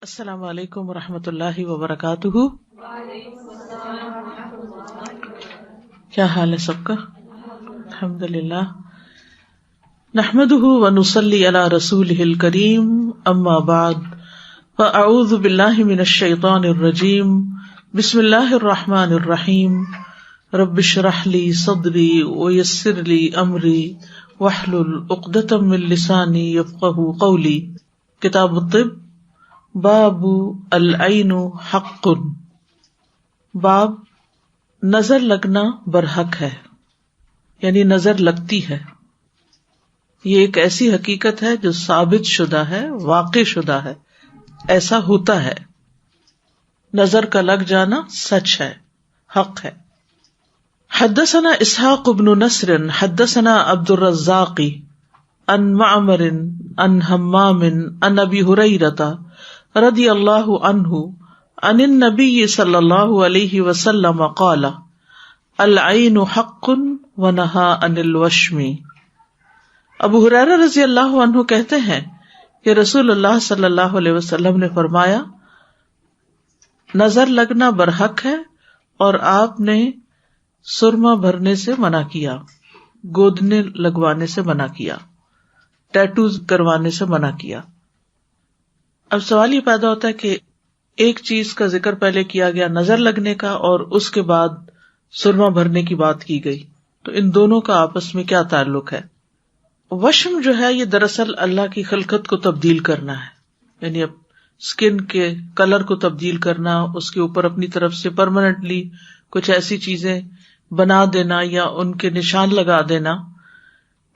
السلام علیکم ورحمۃ اللہ وبرکاتہ. کیا حال ہے سب کا؟ الحمد للہ. نحمده ونصلی علی رسولہ الکریم. اما بعد فاعوذ باللہ من الشیطان الرجیم. بسم اللہ الرحمن الرحیم. رب اشرح لی صدری ویسر لی امری واحلل عقدۃ من لسانی یفقہوا قولی. کتاب الطب. باب العین حق. باب نظر لگنا برحق ہے، یعنی نظر لگتی ہے. یہ ایک ایسی حقیقت ہے جو ثابت شدہ ہے، واقع شدہ ہے، ایسا ہوتا ہے. نظر کا لگ جانا سچ ہے، حق ہے. حدثنا اسحاق بن نصر حدثنا عبد الرزاق عن معمر عن حمام عن ابی ہریرہ رضی اللہ عنہ عن النبی صلی اللہ علیہ وسلم قال العین حق ونہا عن الوشم. ابو ہریرہ رضی اللہ عنہ کہتے ہیں کہ رسول اللہ صلی اللہ علیہ وسلم نے فرمایا نظر لگنا برحق ہے اور آپ نے سرما بھرنے سے منع کیا، گودنے لگوانے سے منع کیا، ٹیٹوز کروانے سے منع کیا. اب سوال یہ پیدا ہوتا ہے کہ ایک چیز کا ذکر پہلے کیا گیا نظر لگنے کا، اور اس کے بعد سرما بھرنے کی بات کی گئی، تو ان دونوں کا آپس میں کیا تعلق ہے؟ وشم جو ہے یہ دراصل اللہ کی خلقت کو تبدیل کرنا ہے، یعنی اب اسکن کے کلر کو تبدیل کرنا، اس کے اوپر اپنی طرف سے پرماننٹلی کچھ ایسی چیزیں بنا دینا یا ان کے نشان لگا دینا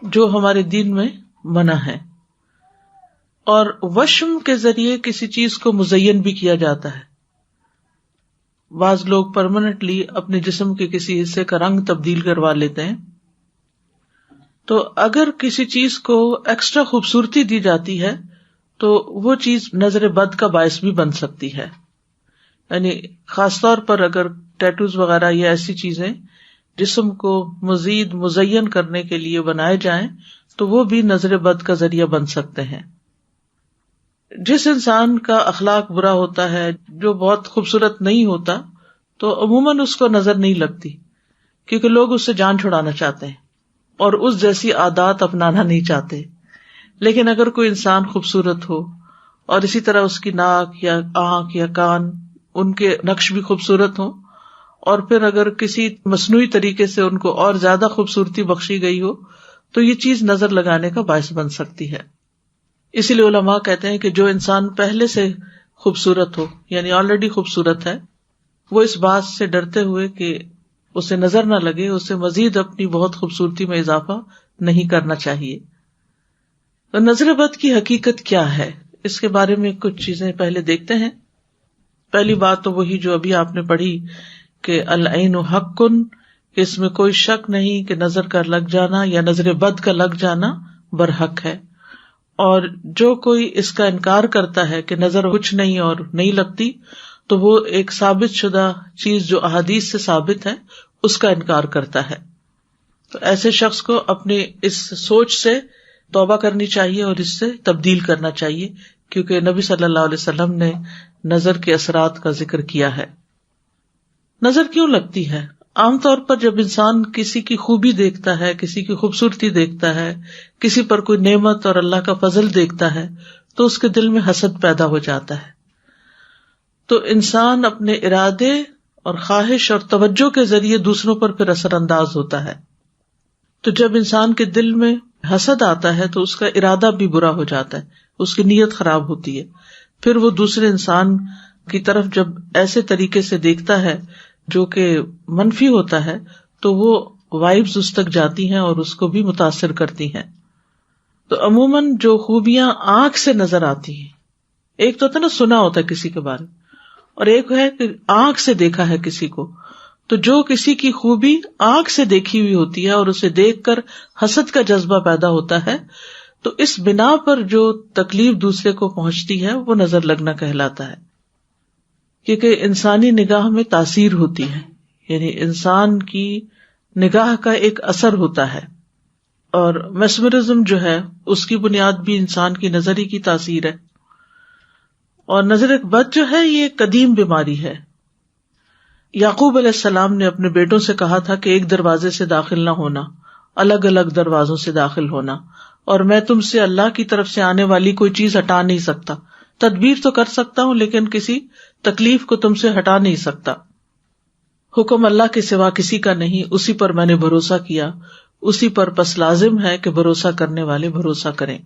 جو ہمارے دین میں منع ہے. اور وشم کے ذریعے کسی چیز کو مزین بھی کیا جاتا ہے. بعض لوگ پرماننٹلی اپنے جسم کے کسی حصے کا رنگ تبدیل کروا لیتے ہیں. تو اگر کسی چیز کو ایکسٹرا خوبصورتی دی جاتی ہے تو وہ چیز نظر بد کا باعث بھی بن سکتی ہے. یعنی خاص طور پر اگر ٹیٹوز وغیرہ یا ایسی چیزیں جسم کو مزید مزین کرنے کے لیے بنائے جائیں تو وہ بھی نظر بد کا ذریعہ بن سکتے ہیں. جس انسان کا اخلاق برا ہوتا ہے، جو بہت خوبصورت نہیں ہوتا، تو عموماً اس کو نظر نہیں لگتی، کیونکہ لوگ اس سے جان چھڑانا چاہتے ہیں اور اس جیسی عادات اپنانا نہیں چاہتے. لیکن اگر کوئی انسان خوبصورت ہو اور اسی طرح اس کی ناک یا آنکھ یا کان، ان کے نقش بھی خوبصورت ہوں، اور پھر اگر کسی مصنوعی طریقے سے ان کو اور زیادہ خوبصورتی بخشی گئی ہو تو یہ چیز نظر لگانے کا باعث بن سکتی ہے. اسی لیے علماء کہتے ہیں کہ جو انسان پہلے سے خوبصورت ہو، یعنی آلریڈی خوبصورت ہے، وہ اس بات سے ڈرتے ہوئے کہ اسے نظر نہ لگے، اسے مزید اپنی بہت خوبصورتی میں اضافہ نہیں کرنا چاہیے. تو نظر بد کی حقیقت کیا ہے، اس کے بارے میں کچھ چیزیں پہلے دیکھتے ہیں. پہلی بات تو وہی جو ابھی آپ نے پڑھی کہ العین حق، اس میں کوئی شک نہیں کہ نظر کا لگ جانا یا نظر بد کا لگ جانا برحق ہے. اور جو کوئی اس کا انکار کرتا ہے کہ نظر کچھ نہیں اور نہیں لگتی، تو وہ ایک ثابت شدہ چیز جو احادیث سے ثابت ہے اس کا انکار کرتا ہے. تو ایسے شخص کو اپنی اس سوچ سے توبہ کرنی چاہیے اور اس سے تبدیل کرنا چاہیے، کیونکہ نبی صلی اللہ علیہ وسلم نے نظر کے اثرات کا ذکر کیا ہے. نظر کیوں لگتی ہے؟ عام طور پر جب انسان کسی کی خوبی دیکھتا ہے، کسی کی خوبصورتی دیکھتا ہے، کسی پر کوئی نعمت اور اللہ کا فضل دیکھتا ہے تو اس کے دل میں حسد پیدا ہو جاتا ہے. تو انسان اپنے ارادے اور خواہش اور توجہ کے ذریعے دوسروں پر پھر اثر انداز ہوتا ہے. تو جب انسان کے دل میں حسد آتا ہے تو اس کا ارادہ بھی برا ہو جاتا ہے، اس کی نیت خراب ہوتی ہے. پھر وہ دوسرے انسان کی طرف جب ایسے طریقے سے دیکھتا ہے جو کہ منفی ہوتا ہے تو وہ وائبز اس تک جاتی ہیں اور اس کو بھی متاثر کرتی ہیں. تو عموماً جو خوبیاں آنکھ سے نظر آتی ہیں، ایک تو ہوتا ہے نا سنا ہوتا ہے کسی کے بارے میں، اور ایک ہے کہ آنکھ سے دیکھا ہے کسی کو. تو جو کسی کی خوبی آنکھ سے دیکھی ہوئی ہوتی ہے اور اسے دیکھ کر حسد کا جذبہ پیدا ہوتا ہے، تو اس بنا پر جو تکلیف دوسرے کو پہنچتی ہے وہ نظر لگنا کہلاتا ہے. کیونکہ انسانی نگاہ میں تاثیر ہوتی ہے، یعنی انسان کی نگاہ کا ایک اثر ہوتا ہے، اور میسمرزم جو ہے اس کی بنیاد بھی انسان کی نظر ہی کی تاثیر ہے. اور نظر بد جو ہے یہ قدیم بیماری ہے. یعقوب علیہ السلام نے اپنے بیٹوں سے کہا تھا کہ ایک دروازے سے داخل نہ ہونا، الگ الگ دروازوں سے داخل ہونا، اور میں تم سے اللہ کی طرف سے آنے والی کوئی چیز ہٹا نہیں سکتا. تدبیر تو کر سکتا ہوں لیکن کسی تکلیف کو تم سے ہٹا نہیں سکتا. حکم اللہ کے سوا کسی کا نہیں، اسی پر میں نے بھروسہ کیا، اسی پر پس لازم ہے کہ بھروسہ کرنے والے بھروسہ کریں.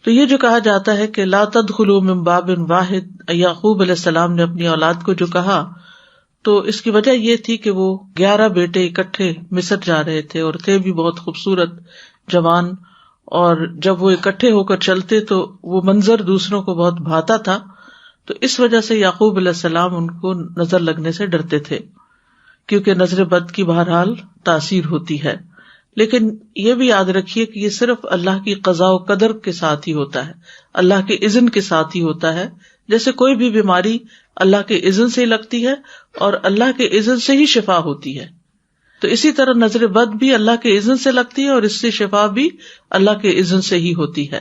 تو یہ جو کہا جاتا ہے کہ لا تدخلوا من باب واحد، یعقوب علیہ السلام نے اپنی اولاد کو جو کہا تو اس کی وجہ یہ تھی کہ وہ 11 بیٹے اکٹھے مصر جا رہے تھے اور تھے بھی بہت خوبصورت جوان، اور جب وہ اکٹھے ہو کر چلتے تو وہ منظر دوسروں کو بہت بھاتا تھا. تو اس وجہ سے یعقوب علیہ السلام ان کو نظر لگنے سے ڈرتے تھے، کیونکہ نظر بد کی بہرحال تاثیر ہوتی ہے. لیکن یہ بھی یاد رکھیے کہ یہ صرف اللہ کی قضاء و قدر کے ساتھ ہی ہوتا ہے، اللہ کے اذن کے ساتھ ہی ہوتا ہے. جیسے کوئی بھی بیماری اللہ کے اذن سے ہی لگتی ہے اور اللہ کے اذن سے ہی شفا ہوتی ہے، تو اسی طرح نظر بد بھی اللہ کے اذن سے لگتی ہے اور اس سے شفا بھی اللہ کے اذن سے ہی ہوتی ہے.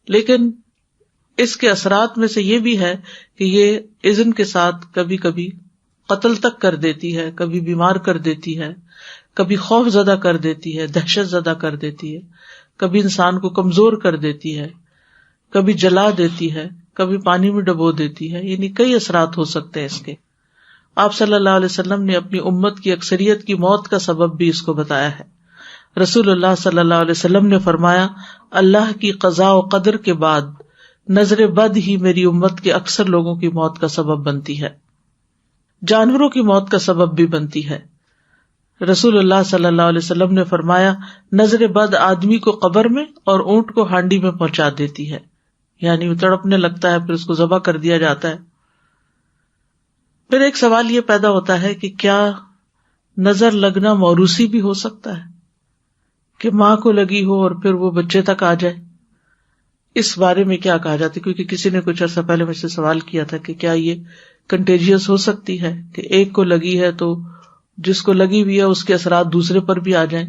لیکن اس کے اثرات میں سے یہ بھی ہے کہ یہ اذن کے ساتھ کبھی کبھی قتل تک کر دیتی ہے، کبھی بیمار کر دیتی ہے، کبھی خوف زدہ کر دیتی ہے، دہشت زدہ کر دیتی ہے، کبھی انسان کو کمزور کر دیتی ہے، کبھی جلا دیتی ہے، کبھی پانی میں ڈبو دیتی ہے. یعنی کئی اثرات ہو سکتے ہیں اس کے. آپ صلی اللہ علیہ وسلم نے اپنی امت کی اکثریت کی موت کا سبب بھی اس کو بتایا ہے. رسول اللہ صلی اللہ علیہ وسلم نے فرمایا، اللہ کی قضاء و قدر کے بعد نظر بد ہی میری امت کے اکثر لوگوں کی موت کا سبب بنتی ہے، جانوروں کی موت کا سبب بھی بنتی ہے. رسول اللہ صلی اللہ علیہ وسلم نے فرمایا، نظر بد آدمی کو قبر میں اور اونٹ کو ہانڈی میں پہنچا دیتی ہے، یعنی وہ تڑپنے لگتا ہے، پھر اس کو ذبح کر دیا جاتا ہے. پھر ایک سوال یہ پیدا ہوتا ہے کہ کیا نظر لگنا موروثی بھی ہو سکتا ہے، کہ ماں کو لگی ہو اور پھر وہ بچے تک آ جائے؟ اس بارے میں کیا کہا جاتا ہے؟ کیونکہ کسی نے کچھ عرصہ پہلے مجھ سے سوال کیا تھا کہ کیا یہ کنٹیجیس ہو سکتی ہے کہ ایک کو لگی ہے تو جس کو لگی ہوئی ہے اس کے اثرات دوسرے پر بھی آ جائیں.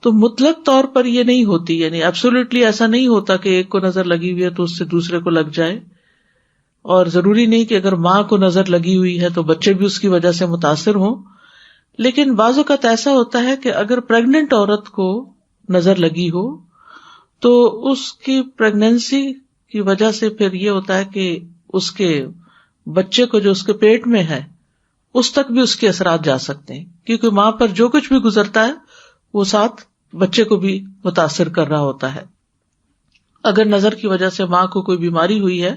تو مطلق طور پر یہ نہیں ہوتی، یعنی ایبسولوٹلی ایسا نہیں ہوتا کہ ایک کو نظر لگی ہوئی ہے تو اس سے دوسرے کو لگ جائے. اور ضروری نہیں کہ اگر ماں کو نظر لگی ہوئی ہے تو بچے بھی اس کی وجہ سے متاثر ہوں. لیکن بعض اوقات ایسا ہوتا ہے کہ اگر پریگننٹ عورت کو نظر لگی ہو تو اس کی پریگنینسی کی وجہ سے پھر یہ ہوتا ہے کہ اس کے بچے کو جو اس کے پیٹ میں ہے اس تک بھی اس کے اثرات جا سکتے ہیں، کیونکہ ماں پر جو کچھ بھی گزرتا ہے وہ ساتھ بچے کو بھی متاثر کر رہا ہوتا ہے. اگر نظر کی وجہ سے ماں کو کوئی بیماری ہوئی ہے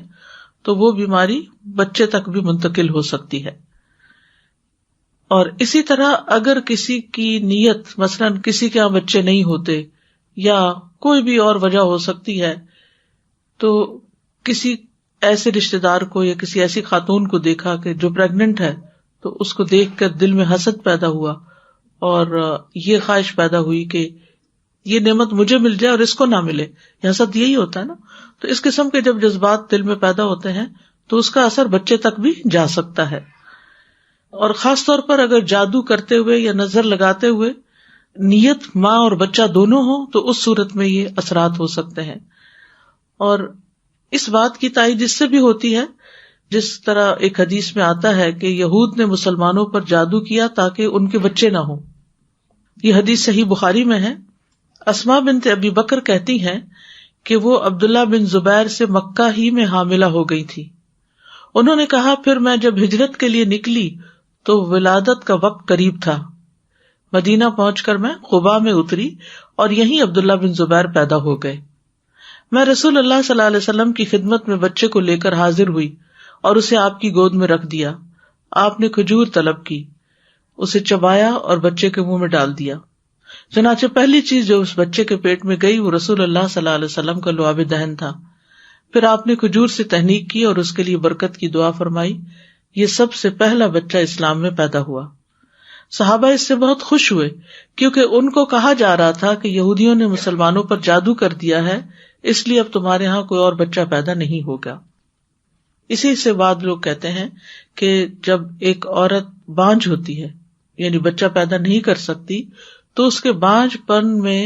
تو وہ بیماری بچے تک بھی منتقل ہو سکتی ہے. اور اسی طرح اگر کسی کی نیت، مثلاً کسی کے یہاں بچے نہیں ہوتے یا کوئی بھی اور وجہ ہو سکتی ہے، تو کسی ایسے رشتے دار کو یا کسی ایسی خاتون کو دیکھا کہ جو پریگننٹ ہے، تو اس کو دیکھ کر دل میں حسد پیدا ہوا اور یہ خواہش پیدا ہوئی کہ یہ نعمت مجھے مل جائے اور اس کو نہ ملے. حسد یہی ہوتا ہے نا. تو اس قسم کے جب جذبات دل میں پیدا ہوتے ہیں تو اس کا اثر بچے تک بھی جا سکتا ہے. اور خاص طور پر اگر جادو کرتے ہوئے یا نظر لگاتے ہوئے نیت ماں اور بچہ دونوں ہو تو اس صورت میں یہ اثرات ہو سکتے ہیں. اور اس بات کی تائید اس سے بھی ہوتی ہے جس طرح ایک حدیث میں آتا ہے کہ یہود نے مسلمانوں پر جادو کیا تاکہ ان کے بچے نہ ہوں. یہ حدیث صحیح بخاری میں ہے. اسماء بنت ابی بکر کہتی ہیں کہ وہ عبداللہ بن زبیر سے مکہ ہی میں حاملہ ہو گئی تھی. انہوں نے کہا، پھر میں جب ہجرت کے لیے نکلی تو ولادت کا وقت قریب تھا. مدینہ پہنچ کر میں قباء میں اتری اور یہیں عبداللہ بن زبیر پیدا ہو گئے. میں رسول اللہ صلی اللہ علیہ وسلم کی خدمت میں بچے کو لے کر حاضر ہوئی اور اسے آپ کی گود میں رکھ دیا. آپ نے کھجور طلب کی، اسے چبایا اور بچے کے منہ میں ڈال دیا. چنانچہ پہلی چیز جو اس بچے کے پیٹ میں گئی وہ رسول اللہ صلی اللہ علیہ وسلم کا لعاب دہن تھا. پھر آپ نے کھجور سے تہنیک کی اور اس کے لیے برکت کی دعا فرمائی. یہ سب سے پہلا بچہ اسلام میں پیدا ہوا. صحابہ اس سے بہت خوش ہوئے کیونکہ ان کو کہا جا رہا تھا کہ یہودیوں نے مسلمانوں پر جادو کر دیا ہے، اس لیے اب تمہارے ہاں کوئی اور بچہ پیدا نہیں ہوگا. اسی سے بعد لوگ کہتے ہیں کہ جب ایک عورت بانجھ ہوتی ہے، یعنی بچہ پیدا نہیں کر سکتی، تو اس کے بانجھ پن میں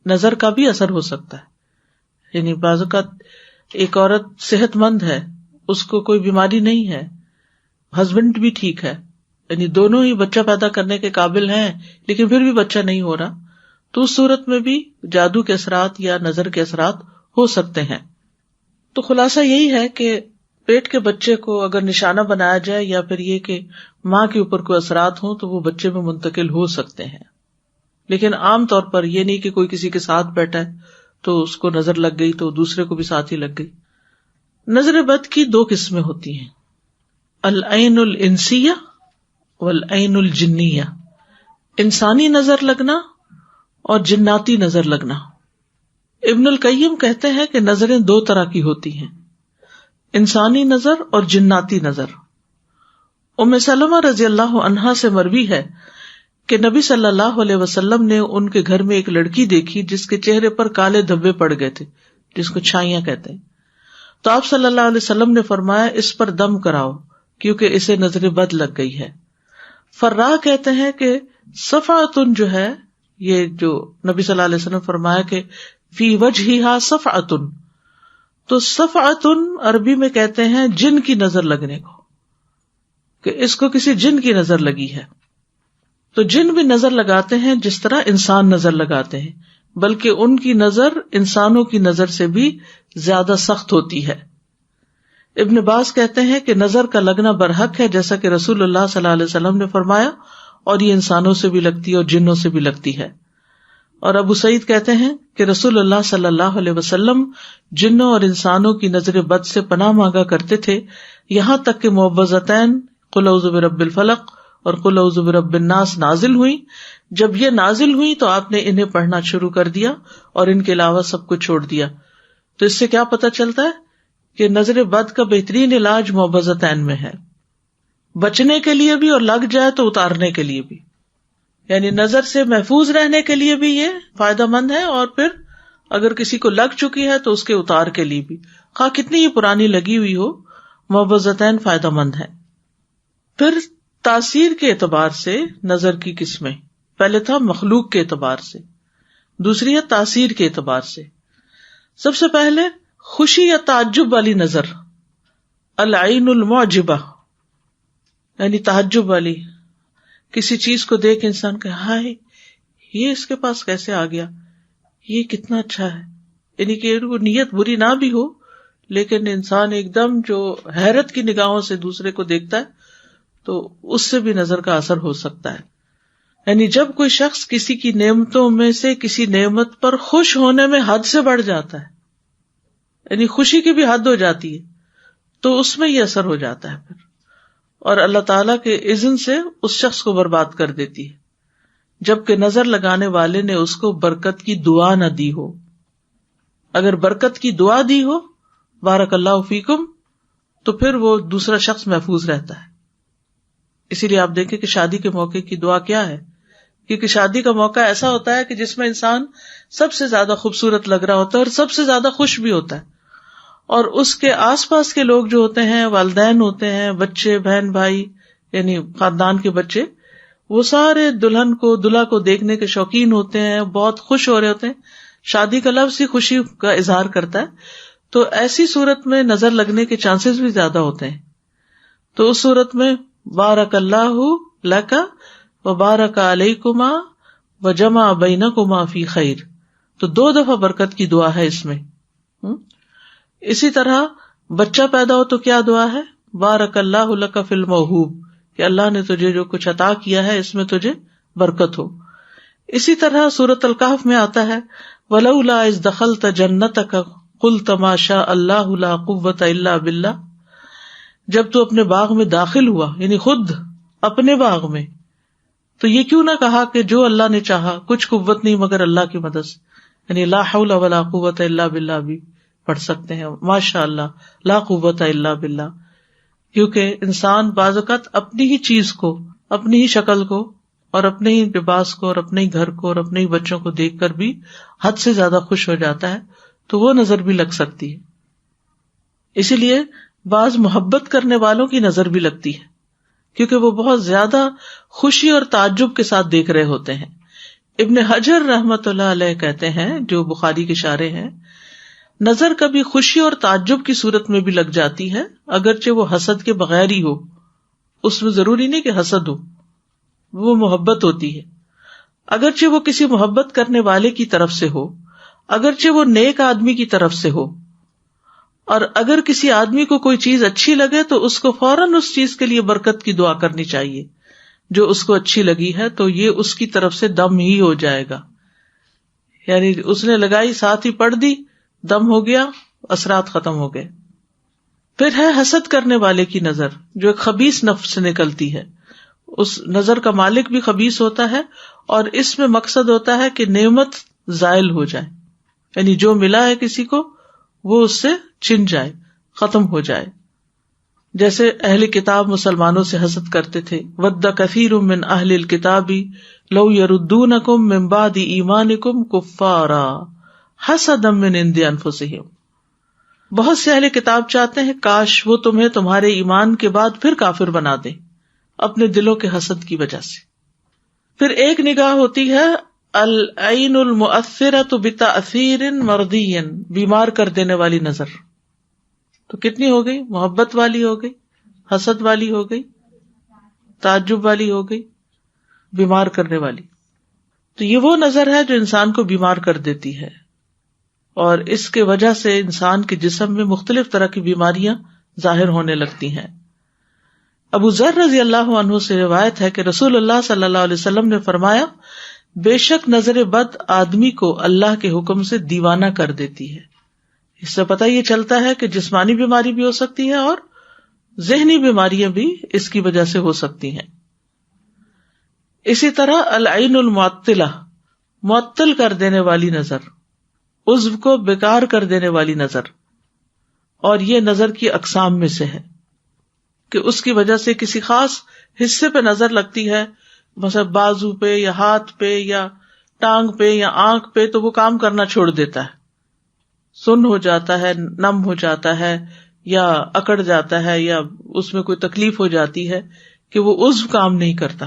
نظر کا بھی اثر ہو سکتا ہے. یعنی بعض اوقات ایک عورت صحت مند ہے، اس کو کوئی بیماری نہیں ہے، ہسبینڈ بھی ٹھیک ہے، یعنی دونوں ہی بچہ پیدا کرنے کے قابل ہیں، لیکن پھر بھی بچہ نہیں ہو رہا، تو اس صورت میں بھی جادو کے اثرات یا نظر کے اثرات ہو سکتے ہیں۔ تو خلاصہ یہی ہے کہ پیٹ کے بچے کو اگر نشانہ بنایا جائے یا پھر یہ کہ ماں کے اوپر کوئی اثرات ہوں تو وہ بچے میں منتقل ہو سکتے ہیں، لیکن عام طور پر یہ نہیں کہ کوئی کسی کے ساتھ بیٹھا ہے تو اس کو نظر لگ گئی تو دوسرے کو بھی ساتھ ہی لگ گئی۔ نظر بد کی دو قسمیں ہوتی ہیں، العین الانسیہ والعین الجنیہ، انسانی نظر لگنا اور جناتی نظر لگنا۔ ابن القیم کہتے ہیں کہ نظریں دو طرح کی ہوتی ہیں، انسانی نظر اور جناتی نظر۔ ام سلمہ رضی اللہ عنہا سے مروی ہے کہ نبی صلی اللہ علیہ وسلم نے ان کے گھر میں ایک لڑکی دیکھی جس کے چہرے پر کالے دھبے پڑ گئے تھے، جس کو چھائیاں کہتے ہیں، تو آپ صلی اللہ علیہ وسلم نے فرمایا اس پر دم کراؤ کیونکہ اسے نظر بد لگ گئی ہے۔ فراء کہتے ہیں کہ صفعۃ جو ہے، یہ جو نبی صلی اللہ علیہ وسلم فرمایا کہ فی وجہہا صفعۃ، تو صفعۃ عربی میں کہتے ہیں جن کی نظر لگنے کو، کہ اس کو کسی جن کی نظر لگی ہے۔ تو جن بھی نظر لگاتے ہیں جس طرح انسان نظر لگاتے ہیں، بلکہ ان کی نظر انسانوں کی نظر سے بھی زیادہ سخت ہوتی ہے۔ ابن باز کہتے ہیں کہ نظر کا لگنا برحق ہے، جیسا کہ رسول اللہ صلی اللہ علیہ وسلم نے فرمایا، اور یہ انسانوں سے بھی لگتی ہے اور جنوں سے بھی لگتی ہے۔ اور ابو سعید کہتے ہیں کہ رسول اللہ صلی اللہ علیہ وسلم جنوں اور انسانوں کی نظر بد سے پناہ مانگا کرتے تھے، یہاں تک کہ معوذتین قل اعوذ برب الفلق اور قل اعوذ برب الناس نازل ہوئی۔ جب یہ نازل ہوئی تو آپ نے انہیں پڑھنا شروع کر دیا اور ان کے علاوہ سب کچھ چھوڑ دیا۔ تو اس سے کیا پتہ چلتا ہے کہ نظر بد کا بہترین علاج معوذتین میں ہے، بچنے کے لیے بھی اور لگ جائے تو اتارنے کے لیے بھی، یعنی نظر سے محفوظ رہنے کے لیے بھی یہ فائدہ مند ہے، اور پھر اگر کسی کو لگ چکی ہے تو اس کے اتار کے لیے بھی، خواہ کتنی ہی پرانی لگی ہوئی ہو، معوذتین فائدہ مند ہے۔ پھر تاثیر کے اعتبار سے نظر کی قسمیں، پہلے تھا مخلوق کے اعتبار سے، دوسری ہے تاثیر کے اعتبار سے۔ سب سے پہلے خوشی یا تعجب والی نظر، العین المعجبہ، یعنی تعجب والی، کسی چیز کو دیکھ انسان کہ ہائے یہ اس کے پاس کیسے آ گیا، یہ کتنا اچھا ہے، یعنی کہ وہ نیت بری نہ بھی ہو لیکن انسان ایک دم جو حیرت کی نگاہوں سے دوسرے کو دیکھتا ہے تو اس سے بھی نظر کا اثر ہو سکتا ہے۔ یعنی جب کوئی شخص کسی کی نعمتوں میں سے کسی نعمت پر خوش ہونے میں حد سے بڑھ جاتا ہے، یعنی خوشی کی بھی حد ہو جاتی ہے، تو اس میں یہ اثر ہو جاتا ہے پھر، اور اللہ تعالیٰ کے اذن سے اس شخص کو برباد کر دیتی ہے، جبکہ نظر لگانے والے نے اس کو برکت کی دعا نہ دی ہو۔ اگر برکت کی دعا دی ہو، بارک اللہ فیکم، تو پھر وہ دوسرا شخص محفوظ رہتا ہے۔ اسی لیے آپ دیکھیں کہ شادی کے موقع کی دعا کیا ہے، کیونکہ شادی کا موقع ایسا ہوتا ہے کہ جس میں انسان سب سے زیادہ خوبصورت لگ رہا ہوتا ہے اور سب سے زیادہ خوش بھی ہوتا ہے، اور اس کے آس پاس کے لوگ جو ہوتے ہیں، والدین ہوتے ہیں، بچے، بہن بھائی، یعنی خاندان کے بچے، وہ سارے دلہن کو، دلہا کو دیکھنے کے شوقین ہوتے ہیں، بہت خوش ہو رہے ہوتے ہیں۔ شادی کا لفظ ہی خوشی کا اظہار کرتا ہے، تو ایسی صورت میں نظر لگنے کے چانسز بھی زیادہ ہوتے ہیں۔ تو اس صورت میں بارک اللہ لک و بارک علیکما و جمع بینکما فی خیر، تو 2 دفعہ برکت کی دعا ہے اس میں۔ اسی طرح بچہ پیدا ہو تو کیا دعا ہے، بارک اللہ لک فی الموہوب، کہ اللہ نے تجھے جو کچھ عطا کیا ہے اس میں تجھے برکت ہو۔ اسی طرح سورۃ الکہف میں آتا ہے ولولا اذ دخلت جنتک قلت ما شاء اللہ لا قوۃ الا باللہ، جب تو اپنے باغ میں داخل ہوا، یعنی خود اپنے باغ میں، تو یہ کیوں نہ کہا کہ جو اللہ نے چاہا، کچھ قوت نہیں مگر اللہ کی مدد سے، یعنی لا حول ولا قوۃ الا باللہ بھی پڑھ سکتے ہیں، ماشاء اللہ لا قوۃ الا باللہ، کیونکہ انسان بعض اوقات اپنی ہی چیز کو، اپنی ہی شکل کو اور اپنے ہی لباس کو اور اپنے ہی گھر کو اور اپنے ہی بچوں کو دیکھ کر بھی حد سے زیادہ خوش ہو جاتا ہے، تو وہ نظر بھی لگ سکتی ہے۔ اسی لیے بعض محبت کرنے والوں کی نظر بھی لگتی ہے، کیونکہ وہ بہت زیادہ خوشی اور تعجب کے ساتھ دیکھ رہے ہوتے ہیں۔ ابن حجر رحمۃ اللہ علیہ کہتے ہیں، جو بخاری کے شارح ہیں، نظر کبھی خوشی اور تعجب کی صورت میں بھی لگ جاتی ہے، اگرچہ وہ حسد کے بغیر ہی ہو. اس میں ضروری نہیں کہ حسد ہو، وہ محبت ہوتی ہے. اگرچہ وہ کسی محبت کرنے والے کی طرف سے ہو، اگرچہ وہ نیک آدمی کی طرف سے ہو، اور اگر کسی آدمی کو کوئی چیز اچھی لگے تو اس کو فوراً اس چیز کے لیے برکت کی دعا کرنی چاہیے جو اس کو اچھی لگی ہے، تو یہ اس کی طرف سے دم ہی ہو جائے گا. یعنی اس نے لگائی، ساتھ ہی پڑھ دی، دم ہو گیا، اثرات ختم ہو گئے. پھر ہے حسد کرنے والے کی نظر، جو ایک خبیث نفس سے نکلتی ہے. اس نظر کا مالک بھی خبیث ہوتا ہے، اور اس میں مقصد ہوتا ہے کہ نعمت زائل ہو جائے، یعنی جو ملا ہے کسی کو وہ اس سے چھن جائے، ختم ہو جائے. جیسے اہل کتاب مسلمانوں سے حسد کرتے تھے. وَدَّ كَثِيرٌ مِّنْ أَهْلِ الْكِتَابِ لَوْ يَرُدُّونَكُم مِّن بَعْدِ إِيمَانِكُمْ كُفَّارًا حَسَدًا مِّنْ عِندِ أَنفُسِهِمْ. بہت سے اہل کتاب چاہتے ہیں کاش وہ تمہیں تمہارے ایمان کے بعد پھر کافر بنا دیں، اپنے دلوں کے حسد کی وجہ سے. پھر ایک نگاہ ہوتی ہے العین المؤثرۃ بتأثیر مرضی، بیمار کر دینے والی نظر. تو کتنی ہو گئی؟ محبت والی ہو گئی، حسد والی ہو گئی، تعجب والی ہو گئی، بیمار کرنے والی. تو یہ وہ نظر ہے جو انسان کو بیمار کر دیتی ہے، اور اس کے وجہ سے انسان کے جسم میں مختلف طرح کی بیماریاں ظاہر ہونے لگتی ہیں. ابو ذر رضی اللہ عنہ سے روایت ہے کہ رسول اللہ صلی اللہ علیہ وسلم نے فرمایا، بے شک نظر بد آدمی کو اللہ کے حکم سے دیوانہ کر دیتی ہے. اس سے پتہ یہ چلتا ہے کہ جسمانی بیماری بھی ہو سکتی ہے اور ذہنی بیماریاں بھی اس کی وجہ سے ہو سکتی ہیں. اسی طرح العین المعطلہ، معطل کر دینے والی نظر، عضو کو بیکار کر دینے والی نظر. اور یہ نظر کی اقسام میں سے ہے کہ اس کی وجہ سے کسی خاص حصے پہ نظر لگتی ہے، مثلا بازو پہ یا ہاتھ پہ یا ٹانگ پہ یا آنکھ پہ، تو وہ کام کرنا چھوڑ دیتا ہے، سن ہو جاتا ہے، نم ہو جاتا ہے، یا اکڑ جاتا ہے، یا اس میں کوئی تکلیف ہو جاتی ہے کہ وہ عضو کام نہیں کرتا.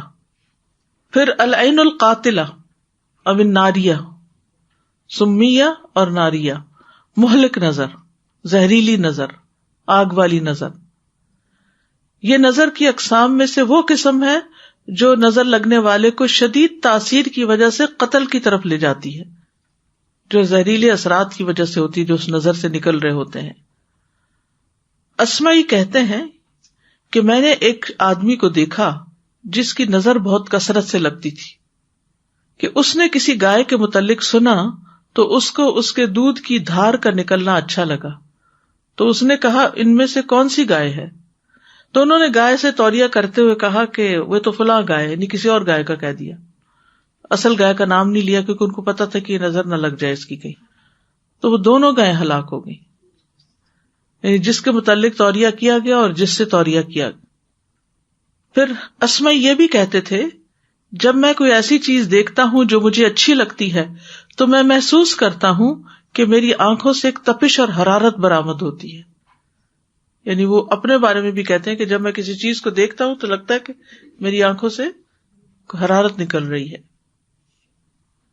پھر العین القاتلہ اب الناریہ، سمیہ اور ناریہ، مہلک نظر، زہریلی نظر، آگ والی نظر. یہ نظر کی اقسام میں سے وہ قسم ہے جو نظر لگنے والے کو شدید تاثیر کی وجہ سے قتل کی طرف لے جاتی ہے، جو زہریلے اثرات کی وجہ سے ہوتی ہے جو اس نظر سے نکل رہے ہوتے ہیں. اسمعی کہتے ہیں کہ میں نے ایک آدمی کو دیکھا جس کی نظر بہت کثرت سے لگتی تھی، کہ اس نے کسی گائے کے متعلق سنا تو اس کو اس کے دودھ کی دھار کا نکلنا اچھا لگا، تو اس نے کہا ان میں سے کون سی گائے ہے؟ تو انہوں نے گائے سے توریہ کرتے ہوئے کہا کہ وہ تو فلاں گائے، یعنی کسی اور گائے کا کہہ دیا، اصل گائے کا نام نہیں لیا کیونکہ ان کو پتا تھا کہ یہ نظر نہ لگ جائے اس کی کہیں. تو وہ دونوں گائے ہلاک ہو گئی، یعنی جس کے متعلق توریہ کیا گیا اور جس سے توریہ کیا گیا. پھر اسماء یہ بھی کہتے تھے جب میں کوئی ایسی چیز دیکھتا ہوں جو مجھے اچھی لگتی ہے تو میں محسوس کرتا ہوں کہ میری آنکھوں سے ایک تپش اور حرارت برآمد ہوتی ہے. یعنی وہ اپنے بارے میں بھی کہتے ہیں کہ جب میں کسی چیز کو دیکھتا ہوں تو لگتا ہے کہ میری آنکھوں سے حرارت نکل رہی ہے.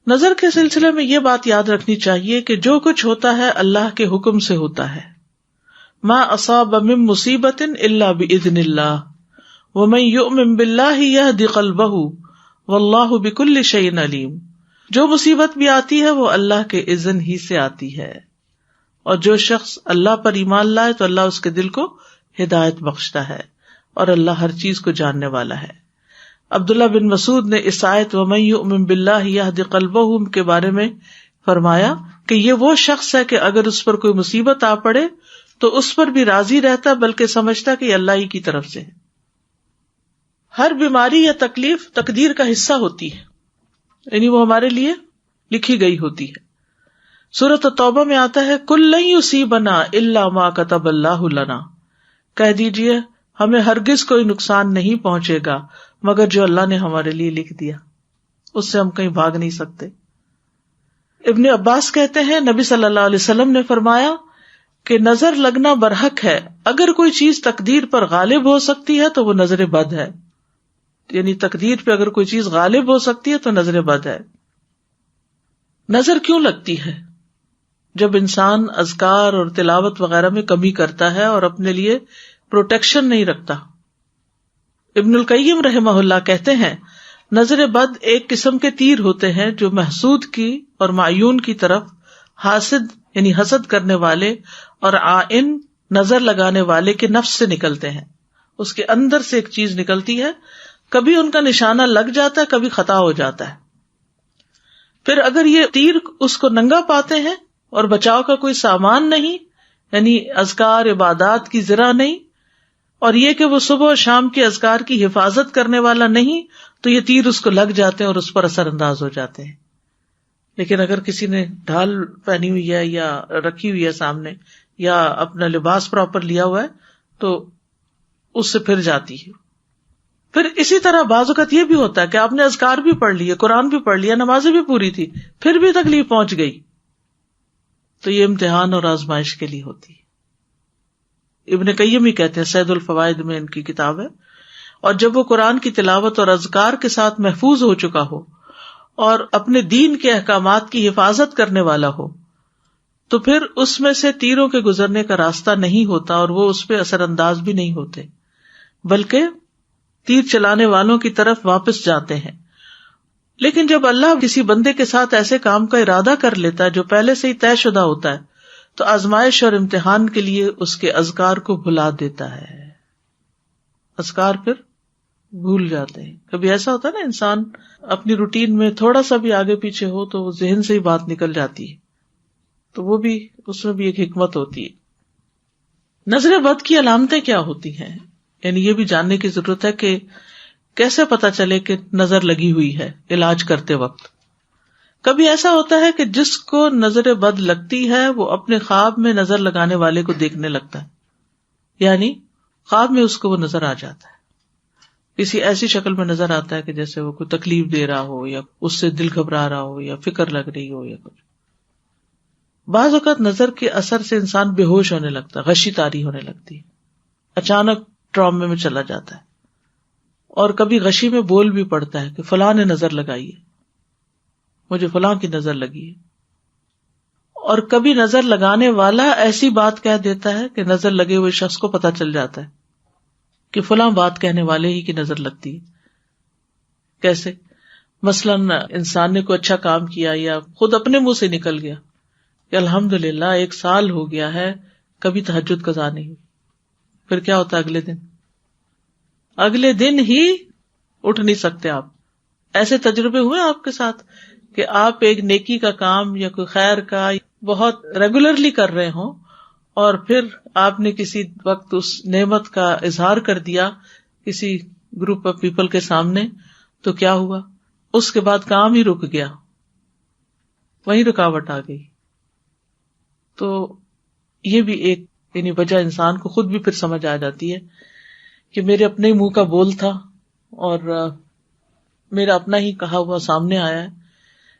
نظر کے سلسلے میں یہ بات یاد رکھنی چاہیے کہ جو کچھ ہوتا ہے اللہ کے حکم سے ہوتا ہے. ما اصاب من مصیبت الا باذن اللہ ومن یؤمن باللہ یہد قلبہ واللہ بکل شیء علیم. جو مصیبت بھی آتی ہے وہ اللہ کے اذن ہی سے آتی ہے، اور جو شخص اللہ پر ایمان لائے تو اللہ اس کے دل کو ہدایت بخشتا ہے، اور اللہ ہر چیز کو جاننے والا ہے. عبداللہ بن مسعود نے اس آیت وَمَن يُؤْمِن بِاللَّهِ يَهْدِ قَلْبَهُ کے بارے میں فرمایا کہ یہ وہ شخص ہے کہ اگر اس پر کوئی مصیبت آ پڑے تو اس پر بھی راضی رہتا بلکہ سمجھتا کہ یہ اللہ ہی کی طرف سے ہے. ہر بیماری یا تکلیف تقدیر کا حصہ ہوتی ہے، یعنی وہ ہمارے لیے لکھی گئی ہوتی ہے. سورۃ التوبہ میں آتا ہے کل لن یصیبنا الا ما کتب اللہ لنا، کہہ دیجئے ہمیں ہرگز کوئی نقصان نہیں پہنچے گا مگر جو اللہ نے ہمارے لیے لکھ دیا، اس سے ہم کہیں بھاگ نہیں سکتے. ابن عباس کہتے ہیں نبی صلی اللہ علیہ وسلم نے فرمایا کہ نظر لگنا برحق ہے، اگر کوئی چیز تقدیر پر غالب ہو سکتی ہے تو وہ نظر بد ہے. یعنی تقدیر پہ اگر کوئی چیز غالب ہو سکتی ہے تو نظر بد ہے. نظر کیوں لگتی ہے؟ جب انسان اذکار اور تلاوت وغیرہ میں کمی کرتا ہے اور اپنے لیے پروٹیکشن نہیں رکھتا. ابن القیم رحمہ اللہ کہتے ہیں نظر بد ایک قسم کے تیر ہوتے ہیں جو محسود کی اور معیون کی طرف حاسد یعنی حسد کرنے والے اور عائن نظر لگانے والے کے نفس سے نکلتے ہیں. اس کے اندر سے ایک چیز نکلتی ہے, کبھی ان کا نشانہ لگ جاتا ہے, کبھی خطا ہو جاتا ہے. پھر اگر یہ تیر اس کو ننگا پاتے ہیں اور بچاؤ کا کوئی سامان نہیں, یعنی اذکار عبادات کی ذرا نہیں, اور یہ کہ وہ صبح و شام کے اذکار کی حفاظت کرنے والا نہیں, تو یہ تیر اس کو لگ جاتے ہیں اور اس پر اثر انداز ہو جاتے ہیں. لیکن اگر کسی نے ڈھال پہنی ہوئی ہے یا رکھی ہوئی ہے سامنے, یا اپنا لباس پراپر لیا ہوا ہے, تو اس سے پھر جاتی ہے. پھر اسی طرح بعض اوقات یہ بھی ہوتا ہے کہ آپ نے اذکار بھی پڑھ لیے, قرآن بھی پڑھ لیا, نمازیں بھی پوری تھی, پھر بھی تکلیف پہنچ گئی, تو یہ امتحان اور آزمائش کے لیے ہوتی ہے. ابن قیم ہی کہتے ہیں, سید الفوائد میں ان کی کتاب ہے, اور جب وہ قرآن کی تلاوت اور اذکار کے ساتھ محفوظ ہو چکا ہو اور اپنے دین کے احکامات کی حفاظت کرنے والا ہو, تو پھر اس میں سے تیروں کے گزرنے کا راستہ نہیں ہوتا اور وہ اس پہ اثر انداز بھی نہیں ہوتے, بلکہ تیر چلانے والوں کی طرف واپس جاتے ہیں. لیکن جب اللہ کسی بندے کے ساتھ ایسے کام کا ارادہ کر لیتا ہے جو پہلے سے ہی طے شدہ ہوتا ہے, تو آزمائش اور امتحان کے لیے اس کے اذکار کو بھلا دیتا ہے. اذکار پھر بھول جاتے ہیں. کبھی ایسا ہوتا ہے نا, انسان اپنی روٹین میں تھوڑا سا بھی آگے پیچھے ہو تو وہ ذہن سے ہی بات نکل جاتی ہے, تو وہ بھی اس میں بھی ایک حکمت ہوتی ہے. نظر بد کی علامتیں کیا ہوتی ہیں, یعنی یہ بھی جاننے کی ضرورت ہے کہ کیسے پتا چلے کہ نظر لگی ہوئی ہے علاج کرتے وقت. کبھی ایسا ہوتا ہے کہ جس کو نظر بد لگتی ہے وہ اپنے خواب میں نظر لگانے والے کو دیکھنے لگتا ہے, یعنی خواب میں اس کو وہ نظر آ جاتا ہے, کسی ایسی شکل میں نظر آتا ہے کہ جیسے وہ کوئی تکلیف دے رہا ہو, یا اس سے دل گھبرا رہا ہو, یا فکر لگ رہی ہو, یا کچھ. بعض اوقات نظر کے اثر سے انسان بے ہوش ہونے لگتا ہے, غشی طاری ہونے لگتی ہے, اچانک ٹرامے میں چلا جاتا ہے, اور کبھی غشی میں بول بھی پڑتا ہے کہ فلاں نے نظر لگائی ہے, مجھے فلاں کی نظر لگی ہے. اور کبھی نظر لگانے والا ایسی بات کہہ دیتا ہے کہ نظر لگے ہوئے شخص کو پتا چل جاتا ہے کہ فلاں بات کہنے والے ہی کی نظر لگتی ہے. کیسے؟ مثلاً انسان نے کوئی اچھا کام کیا یا خود اپنے منہ سے نکل گیا کہ الحمدللہ 1 سال ہو گیا ہے کبھی تہجد قضا نہیں ہوئی. پھر کیا ہوتا ہے اگلے دن ہی اٹھ نہیں سکتے آپ. ایسے تجربے ہوئے آپ کے ساتھ کہ آپ ایک نیکی کا کام یا کوئی خیر کا بہت ریگولرلی کر رہے ہوں, اور پھر آپ نے کسی وقت اس نعمت کا اظہار کر دیا کسی گروپ آف پیپل کے سامنے, تو کیا ہوا؟ اس کے بعد کام ہی رک گیا, وہیں رکاوٹ آ گئی. تو یہ بھی ایک یعنی وجہ انسان کو خود بھی پھر سمجھ آ جاتی ہے کہ میرے اپنے منہ کا بول تھا اور میرا اپنا ہی کہا ہوا سامنے آیا ہے,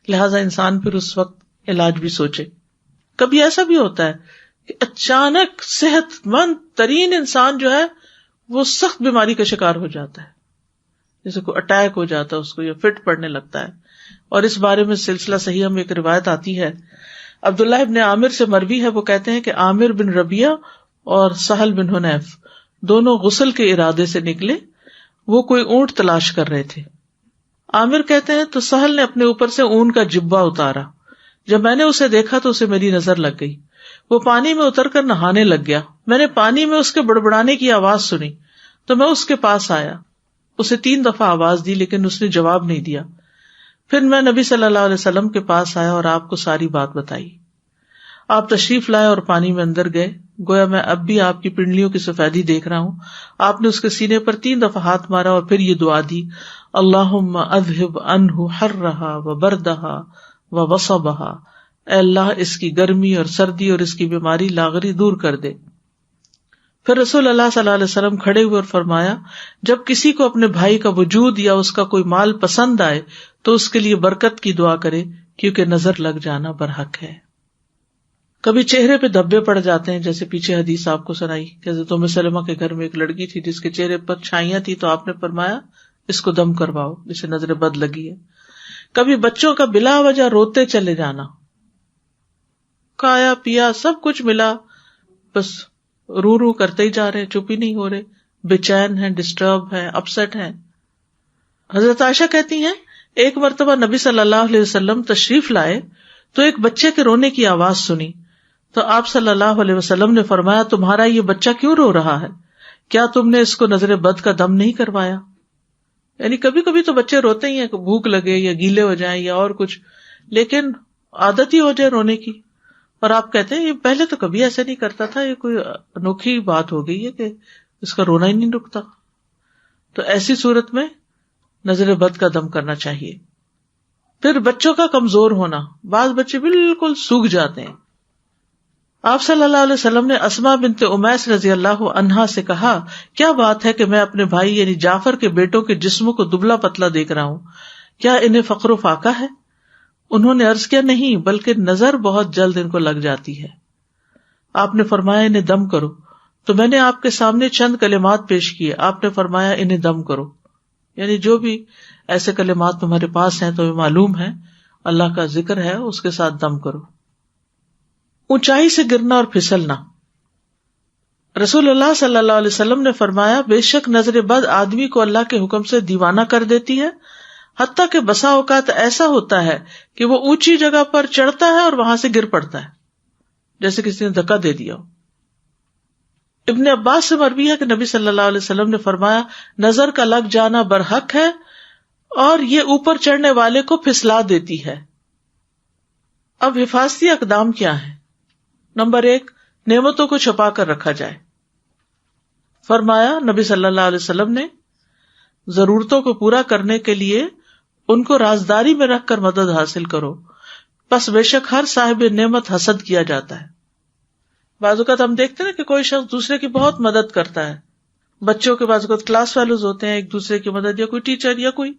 لہذا انسان پھر اس وقت علاج بھی سوچے. کبھی ایسا بھی ہوتا ہے کہ اچانک صحت مند ترین انسان جو ہے وہ سخت بیماری کا شکار ہو جاتا ہے, جیسے کوئی اٹیک ہو جاتا ہے اس کو, یا فٹ پڑنے لگتا ہے. اور اس بارے میں سلسلہ صحیح میں ایک روایت آتی ہے, عبداللہ ابن عامر سے مروی ہے, وہ کہتے ہیں کہ عامر بن ربیعہ اور سہل بن حنیف دونوں غسل کے ارادے سے نکلے, وہ کوئی اونٹ تلاش کر رہے تھے. عامر کہتے ہیں تو سہل نے اپنے اوپر سے اون کا جبہ اتارا, جب میں نے اسے دیکھا تو اسے میری نظر لگ گئی. وہ پانی میں اتر کر نہانے لگ گیا. میں نے پانی میں اس کے بڑبڑانے کی آواز سنی تو میں اس کے پاس آیا, اسے 3 دفعہ آواز دی لیکن اس نے جواب نہیں دیا. پھر میں نبی صلی اللہ علیہ وسلم کے پاس آیا اور آپ کو ساری بات بتائی. آپ تشریف لائے اور پانی میں اندر گئے, گویا میں اب بھی آپ کی پنڈلیوں کی سفیدی دیکھ رہا ہوں. آپ نے اس کے سینے پر 3 دفعہ ہاتھ مارا اور پھر یہ دعا دی, اللہم اذہب عنہ حرہا و بردہا و وصبہا, اے اللہ اس کی گرمی اور سردی اور اس کی بیماری لاغری دور کر دے. پھر رسول اللہ صلی اللہ علیہ وسلم کھڑے ہوئے اور فرمایا, جب کسی کو اپنے بھائی کا وجود یا اس کا کوئی مال پسند آئے تو اس کے لیے برکت کی دعا کرے, کیونکہ نظر لگ جانا برحق ہے. کبھی چہرے پہ دھبے پڑ جاتے ہیں, جیسے پیچھے حدیث آپ کو سنائی کہ حضرت ام سلمہ کے گھر میں ایک لڑکی تھی جس کے چہرے پر چھائیاں تھی, تو آپ نے فرمایا اس کو دم کرواؤ, جسے نظر بد لگی ہے. کبھی بچوں کا بلا وجہ روتے چلے جانا, کھایا پیا سب کچھ ملا، بس رو رو کرتے ہی جا رہے، چپ ہی نہیں ہو رہے، بے چین ہیں، ڈسٹرب ہیں، اپسٹ ہیں. حضرت عائشہ کہتی ہیں ایک مرتبہ نبی صلی اللہ علیہ وسلم تشریف لائے تو ایک بچے کے رونے کی آواز سنی، تو آپ صلی اللہ علیہ وسلم نے فرمایا تمہارا یہ بچہ کیوں رو رہا ہے؟ کیا تم نے اس کو نظر بد کا دم نہیں کروایا؟ یعنی کبھی کبھی تو بچے روتے ہی ہیں کہ بھوک لگے یا گیلے ہو جائیں یا اور کچھ، لیکن عادت ہی ہو جائے رونے کی. اور آپ کہتے ہیں یہ پہلے تو کبھی ایسے نہیں کرتا تھا، یہ کوئی انوکھی بات ہو گئی ہے کہ اس کا رونا ہی نہیں رکتا. تو ایسی صورت میں نظر بد کا دم کرنا چاہیے. پھر بچوں کا کمزور ہونا، بعض بچے بالکل سوکھ جاتے ہیں. آپ صلی اللہ علیہ وسلم نے اسماء بنت امیس رضی اللہ عنہا سے کہا کیا بات ہے کہ میں اپنے بھائی یعنی جعفر کے بیٹوں کے جسموں کو دبلا پتلا دیکھ رہا ہوں، کیا انہیں فقر و فاقہ ہے؟ انہوں نے عرض کیا نہیں، بلکہ نظر بہت جلد ان کو لگ جاتی ہے. آپ نے فرمایا انہیں دم کرو، تو میں نے آپ کے سامنے چند کلمات پیش کیے، آپ نے فرمایا انہیں دم کرو. یعنی جو بھی ایسے کلمات تمہارے پاس ہیں تمہیں معلوم ہے اللہ کا ذکر ہے، اس کے ساتھ دم کرو. اونچائی سے گرنا اور پھسلنا، رسول اللہ صلی اللہ علیہ وسلم نے فرمایا بے شک نظر بد آدمی کو اللہ کے حکم سے دیوانہ کر دیتی ہے، حتیٰ کہ بسا اوقات ایسا ہوتا ہے کہ وہ اونچی جگہ پر چڑھتا ہے اور وہاں سے گر پڑتا ہے جیسے کسی نے دھکا دے دیا ہو. ابن عباس سے مروی ہے کہ نبی صلی اللہ علیہ وسلم نے فرمایا نظر کا لگ جانا برحق ہے اور یہ اوپر چڑھنے والے کو پھسلا دیتی ہے. اب حفاظتی اقدام کیا ہیں؟ نمبر 1، نعمتوں کو چھپا کر رکھا جائے. فرمایا نبی صلی اللہ علیہ وسلم نے ضرورتوں کو پورا کرنے کے لیے ان کو رازداری میں رکھ کر مدد حاصل کرو، پس بے شک ہر صاحب نعمت حسد کیا جاتا ہے. بعض اوقات ہم دیکھتے ہیں کہ کوئی شخص دوسرے کی بہت مدد کرتا ہے، بچوں کے بعض اوقات کلاس فیلوز ہوتے ہیں ایک دوسرے کی مدد، یا کوئی ٹیچر یا کوئی،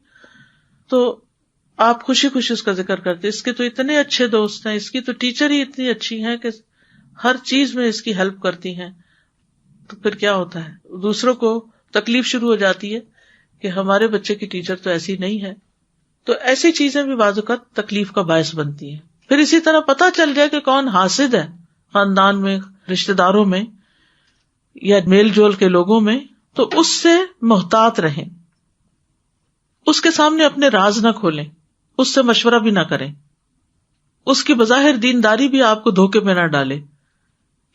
تو آپ خوشی خوشی اس کا ذکر کرتے اس کے تو اتنے اچھے دوست ہیں، اس کی تو ٹیچر ہی اتنی اچھی ہیں کہ ہر چیز میں اس کی ہیلپ کرتی ہیں. تو پھر کیا ہوتا ہے دوسروں کو تکلیف شروع ہو جاتی ہے کہ ہمارے بچے کی ٹیچر تو ایسی نہیں ہے. تو ایسی چیزیں بھی بعض اوقات تکلیف کا باعث بنتی ہیں. پھر اسی طرح پتہ چل جائے کہ کون حاسد ہے خاندان میں، رشتہ داروں میں یا میل جول کے لوگوں میں، تو اس سے محتاط رہیں، اس کے سامنے اپنے راز نہ کھولیں، اس سے مشورہ بھی نہ کریں، اس کی بظاہر دینداری بھی آپ کو دھوکے میں نہ ڈالے،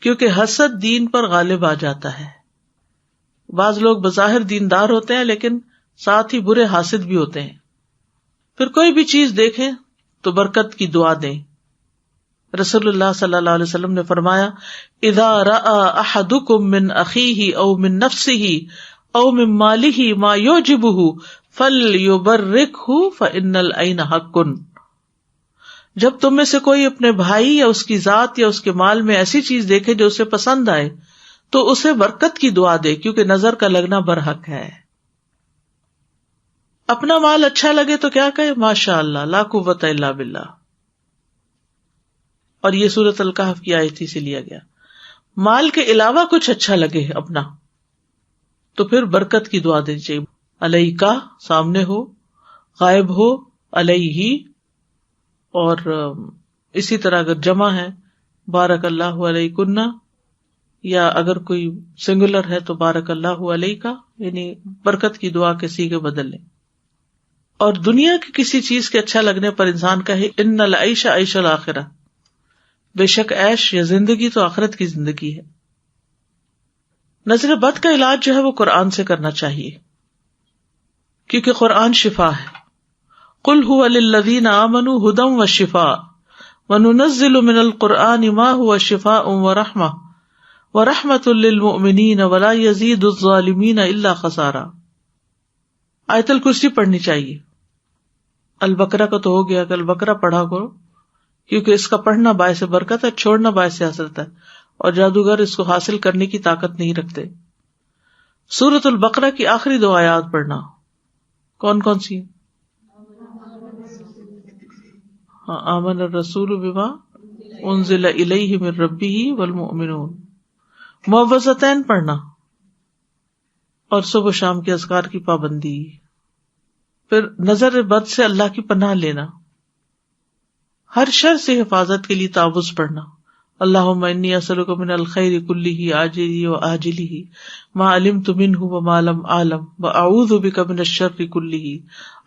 کیونکہ حسد دین پر غالب آ جاتا ہے. بعض لوگ بظاہر دیندار ہوتے ہیں لیکن ساتھ ہی برے حاسد بھی ہوتے ہیں. پھر کوئی بھی چیز دیکھیں تو برکت کی دعا دیں. رسول اللہ صلی اللہ علیہ وسلم نے فرمایا اذا رأى احدكم من اخیہ او من نفسہ او من مالہ ما یعجبہ فلیبرکہ فإن العین حق. جب تم میں سے کوئی اپنے بھائی یا اس کی ذات یا اس کے مال میں ایسی چیز دیکھے جو اسے پسند آئے تو اسے برکت کی دعا دے، کیونکہ نظر کا لگنا برحق ہے. اپنا مال اچھا لگے تو کیا کہے ماشاء اللہ لا قوت الا باللہ. اور یہ سورۃ الکہف کی آیت سے لیا گیا. مال کے علاوہ کچھ اچھا لگے اپنا تو پھر برکت کی دعا دینی چاہیے. علیکا سامنے ہو، غائب ہو علیہ، اور اسی طرح اگر جمع ہے بارک اللہ علیکن، یا اگر کوئی سنگولر ہے تو بارک اللہ علیکا، یعنی برکت کی دعا کے صیغے بدل لیں. اور دنیا کی کسی چیز کے اچھا لگنے پر انسان کہے ان العیش عیش الاخرہ، بے شک عیش یا زندگی تو آخرت کی زندگی ہے. نظر بد کا علاج جو ہے وہ قرآن سے کرنا چاہیے، کیونکہ قرآن شفا ہے. قل هو للذین آمنوا ھدی وشفاء وننزل من القرآن ما هو شفاء ورحمۃ للمؤمنین ولا یزید الظالمین الا خسارا. آیت الکرسی پڑھنی چاہیے. البقرہ کا تو ہو گیا کہ البقرہ پڑھا کرو، کیونکہ اس کا پڑھنا باعث برکت ہے، چھوڑنا باعث حسرت ہے، اور جادوگر اس کو حاصل کرنے کی طاقت نہیں رکھتے. سورۃ البقرہ کی آخری 2 آیات پڑھنا. کون کون سی؟ ہاں، آمن الرسول بما انزل الیہ من ربہ والمؤمنون. معوذتین پڑھنا اور صبح و شام کے اذکار کی پابندی. پھر نظر بد سے اللہ کی پناہ لینا، ہر شر سے حفاظت کے لیے تعوذ پڑھنا. اللہم انی اسألک من الخیر کلہ عاجلہ وآجلہ ما علمت منہ وما لم اعلم واعوذ بک من الشر کلہ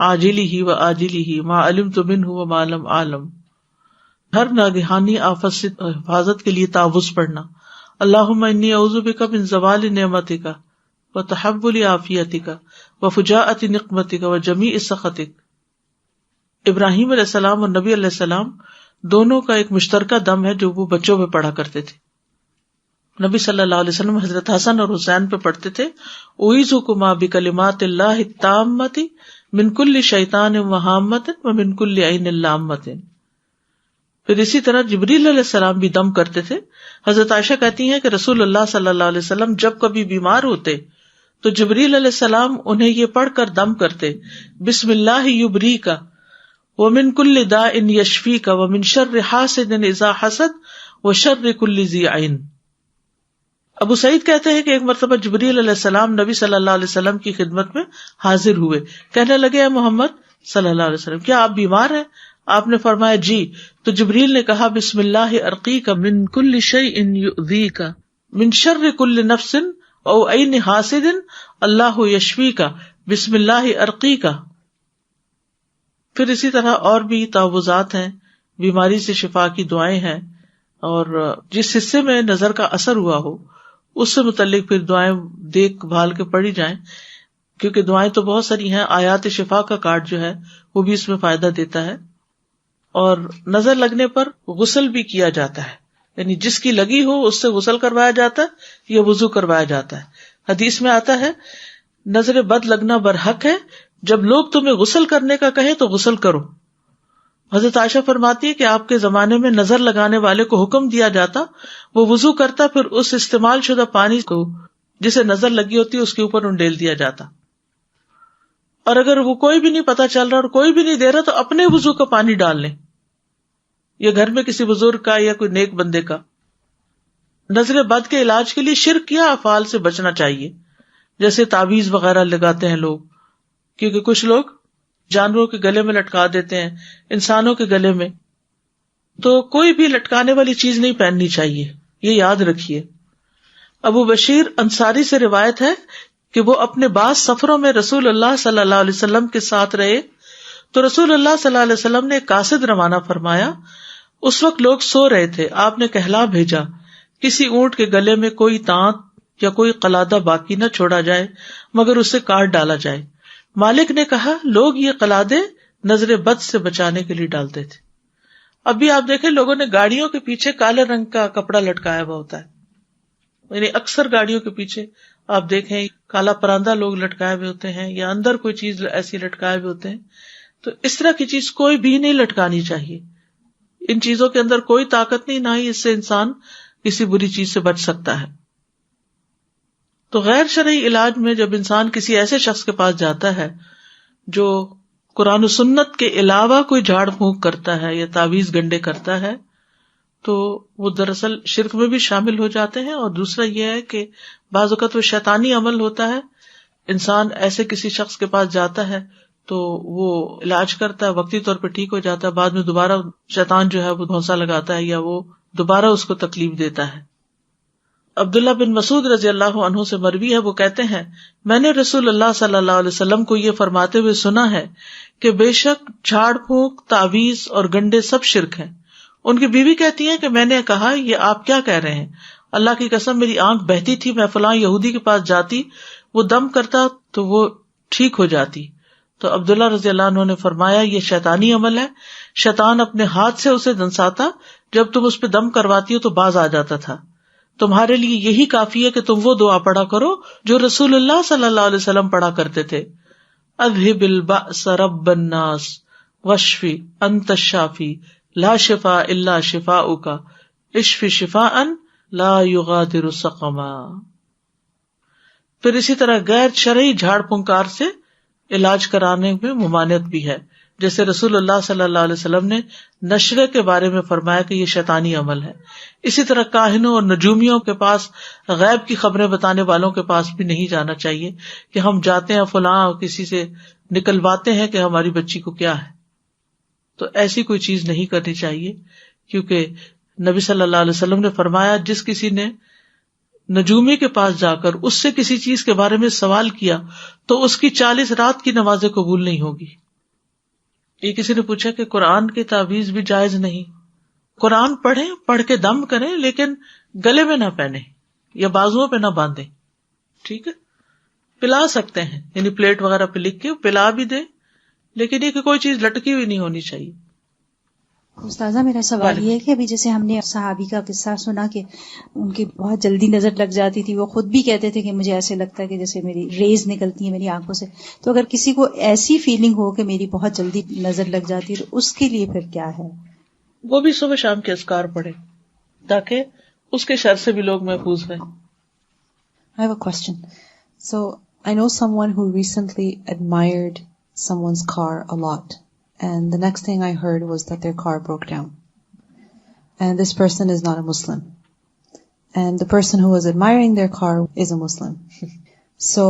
عاجلہ وآجلہ ما علمت منہ وما لم اعلم. ہر ناگہانی آفت سے حفاظت کے لیے تعوذ پڑھنا. اللہم انی اعوذ بک من زوال نعمتک وتحول عافیتک وفجاءۃ نقمتک وجمیع سخطک. ابراہیم علیہ السلام اور نبی علیہ السلام دونوں کا ایک مشترکہ دم ہے جو وہ بچوں پہ پڑھا کرتے تھے. نبی صلی اللہ علیہ وسلم حضرت حسن اور حسین پہ پڑھتے تھے اعوذکما بکلمات اللہ التامۃ من کل شیطان وہامۃ ومن کل عین لامۃ. پھر اسی طرح جبریل علیہ السلام بھی دم کرتے تھے. حضرت عائشہ کہتی ہیں کہ رسول اللہ صلی اللہ علیہ وسلم جب کبھی بیمار ہوتے تو جبریل علیہ السلام انہیں یہ پڑھ کر دم کرتے بسم اللہ یبریکا ومن کل داء یشفیکا ومن شر حاسد اذا حسد وشر کل ذی عین. ابو سعید کہتے ہیں کہ ایک مرتبہ جبریل علیہ السلام نبی صلی اللہ علیہ وسلم کی خدمت میں حاضر ہوئے. کہنے لگے اے محمد صلی اللہ علیہ وسلم کیا آپ بیمار ہیں؟ آپ نے فرمایا جی. تو جبریل نے کہا بسم اللہ ارقیک من کل شیء یؤذیک من شر کل نفس او عین حاسد اللہ یشفیک بسم اللہ ارقیک. پھر اسی طرح اور بھی تعوذات ہیں, بیماری سے شفا کی دعائیں ہیں, اور جس حصے میں نظر کا اثر ہوا ہو اس سے متعلق پھر دعائیں دیکھ بھال کے پڑھی جائیں, کیونکہ دعائیں تو بہت ساری ہیں. آیات شفا کا کارڈ جو ہے وہ بھی اس میں فائدہ دیتا ہے. اور نظر لگنے پر غسل بھی کیا جاتا ہے, یعنی جس کی لگی ہو اس سے غسل کروایا جاتا ہے یا وضو کروایا جاتا ہے. حدیث میں آتا ہے نظر بد لگنا برحق ہے, جب لوگ تمہیں غسل کرنے کا کہیں تو غسل کرو. حضرت عائشہ فرماتی ہے کہ آپ کے زمانے میں نظر لگانے والے کو حکم دیا جاتا, وہ وضو کرتا, پھر اس استعمال شدہ پانی کو جسے نظر لگی ہوتی اس کے اوپر انڈیل دیا جاتا, اور اگر وہ کوئی بھی نہیں پتا چل رہا اور کوئی بھی نہیں دے رہا تو اپنے وضو کا پانی ڈال لیں, یا گھر میں کسی بزرگ کا یا کوئی نیک بندے کا. نظر بد کے علاج کے لیے شرک یا افعال سے بچنا چاہیے, جیسے تعویذ وغیرہ لگاتے ہیں لوگ, کیونکہ کچھ لوگ جانوروں کے گلے میں لٹکا دیتے ہیں, انسانوں کے گلے میں, تو کوئی بھی لٹکانے والی چیز نہیں پہننی چاہیے, یہ یاد رکھیے. ابو بشیر انصاری سے روایت ہے کہ وہ اپنے بعض سفروں میں رسول اللہ صلی اللہ علیہ وسلم کے ساتھ رہے تو رسول اللہ صلی اللہ علیہ وسلم نے ایک قاصد روانہ فرمایا. اس وقت لوگ سو رہے تھے, آپ نے کہلا بھیجا کسی اونٹ کے گلے میں کوئی تانت یا کوئی قلادہ باقی نہ چھوڑا جائے مگر اسے کاٹ ڈالا جائے. مالک نے کہا لوگ یہ قلادے نظر بد سے بچانے کے لیے ڈالتے تھے. اب بھی آپ دیکھیں لوگوں نے گاڑیوں کے پیچھے کالے رنگ کا کپڑا لٹکایا ہوا ہوتا ہے, یعنی اکثر گاڑیوں کے پیچھے آپ دیکھیں کالا پراندہ لوگ لٹکائے ہوئے ہوتے ہیں, یا اندر کوئی چیز ایسی لٹکائے ہوئے ہوتے ہیں. تو اس طرح کی چیز کوئی بھی نہیں لٹکانی چاہیے. ان چیزوں کے اندر کوئی طاقت نہیں, نہ ہی اس سے انسان کسی بری چیز سے بچ سکتا ہے. تو غیر شرعی علاج میں جب انسان کسی ایسے شخص کے پاس جاتا ہے جو قرآن و سنت کے علاوہ کوئی جھاڑ پھونک کرتا ہے یا تعویذ گنڈے کرتا ہے تو وہ دراصل شرک میں بھی شامل ہو جاتے ہیں. اور دوسرا یہ ہے کہ بعض اوقات وہ شیطانی عمل ہوتا ہے, انسان ایسے کسی شخص کے پاس جاتا ہے تو وہ علاج کرتا ہے, وقتی طور پہ ٹھیک ہو جاتا ہے, بعد میں دوبارہ شیطان جو ہے وہ دھونسا لگاتا ہے یا وہ دوبارہ اس کو تکلیف دیتا ہے. عبداللہ بن مسعود رضی اللہ عنہ سے مروی ہے, وہ کہتے ہیں میں نے رسول اللہ صلی اللہ علیہ وسلم کو یہ فرماتے ہوئے سنا ہے کہ بے شک جھاڑ پھونک, تعویذ اور گنڈے سب شرک ہیں. ان کی بیوی کہتی ہیں کہ میں نے کہا یہ آپ کیا کہہ رہے ہیں؟ اللہ کی قسم میری آنکھ بہتی تھی, میں فلاں یہودی کے پاس جاتی, وہ دم کرتا تو وہ ٹھیک ہو جاتی. تو عبداللہ رضی اللہ عنہ نے فرمایا یہ شیطانی عمل ہے, شیطان اپنے ہاتھ سے اسے دنساتا, جب تم اس پہ دم کرواتی ہو تو باز آ جاتا تھا. تمہارے لیے یہی کافی ہے کہ تم وہ دعا پڑھا کرو جو رسول اللہ صلی اللہ علیہ وسلم پڑھا کرتے تھے, اذهب البأس رب الناس واشفی انت الشافی لا شفاء الا شفاؤک اشف شفاء لا یغادر سقما. پھر اسی طرح غیر شرعی جھاڑ پھونکار سے علاج کرانے میں ممانعت بھی ہے, جیسے رسول اللہ صلی اللہ علیہ وسلم نے نشرے کے بارے میں فرمایا کہ یہ شیطانی عمل ہے. اسی طرح کاہنوں اور نجومیوں کے پاس, غیب کی خبریں بتانے والوں کے پاس بھی نہیں جانا چاہیے کہ ہم جاتے ہیں فلاں کسی سے نکلواتے ہیں کہ ہماری بچی کو کیا ہے. تو ایسی کوئی چیز نہیں کرنی چاہیے, کیونکہ نبی صلی اللہ علیہ وسلم نے فرمایا جس کسی نے نجومی کے پاس جا کر اس سے کسی چیز کے بارے میں سوال کیا تو اس کی 40 رات کی نمازیں قبول نہیں ہوگی. یہ کسی نے پوچھا کہ قرآن کی تعویذ بھی جائز نہیں؟ قرآن پڑھیں، پڑھ کے دم کریں، لیکن گلے میں نہ پہنیں یا بازوؤں پہ نہ باندھیں. ٹھیک ہے، پلا سکتے ہیں، یعنی پلیٹ وغیرہ پہ لکھ کے پلا بھی دیں، لیکن یہ کہ کوئی چیز لٹکی ہوئی نہیں ہونی چاہیے. استاذہ میرا سوال یہ ہے کہ ابھی جیسے ہم نے صحابی کا قصہ سنا کہ ان کی بہت جلدی نظر لگ جاتی تھی، وہ خود بھی کہتے تھے کہ مجھے ایسے لگتا ہے کہ جیسے میری ریز نکلتی ہیں میری آنکھوں سے. تو اگر کسی کو ایسی فیلنگ ہو کہ میری بہت جلدی نظر لگ جاتی ہے تو اس کے لیے پھر کیا ہے؟ وہ بھی صبح شام کے اذکار پڑھے تاکہ اس کے شر سے بھی لوگ محفوظ رہیں. I have a question. So I know someone who recently admired someone's car a lot, and the next thing I heard was that their car broke down. And this person is not a Muslim. And the person who was admiring their car is a Muslim. So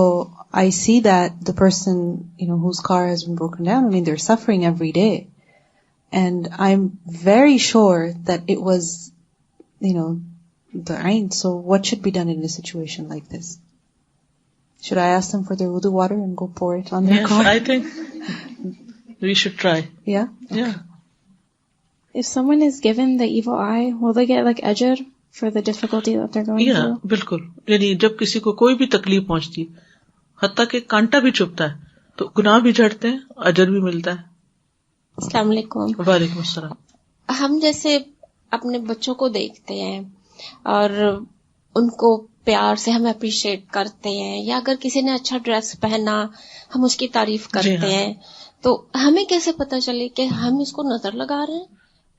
I see that the person, whose car has been broken down, I mean, they're suffering every day. And I'm very sure that it was, the ayn. So what should be done in a situation like this? Should I ask them for their wudu water and go pour it on their car? Yes, I think we should try. Yeah? Yeah. If someone is given the evil eye, will they get like ajr for the difficulty that they're going through? بالکل. یعنی جب کسی کو کوئی بھی تکلیف پہنچتی ہے، حتیٰ کہ کانٹا بھی چبھتا ہے تو گناہ بھی جھڑتے ہیں، اجر بھی ملتا ہے. السلام علیکم. وعلیکم السلام. ہم جیسے اپنے بچوں کو دیکھتے ہیں اور ان کو پیار سے ہم اپریشیٹ کرتے ہیں، یا اگر کسی نے اچھا ڈریس پہنا ہم اس کی تعریف کرتے ہیں، تو ہمیں کیسے پتہ چلے کہ ہم اس کو نظر لگا رہے ہیں؟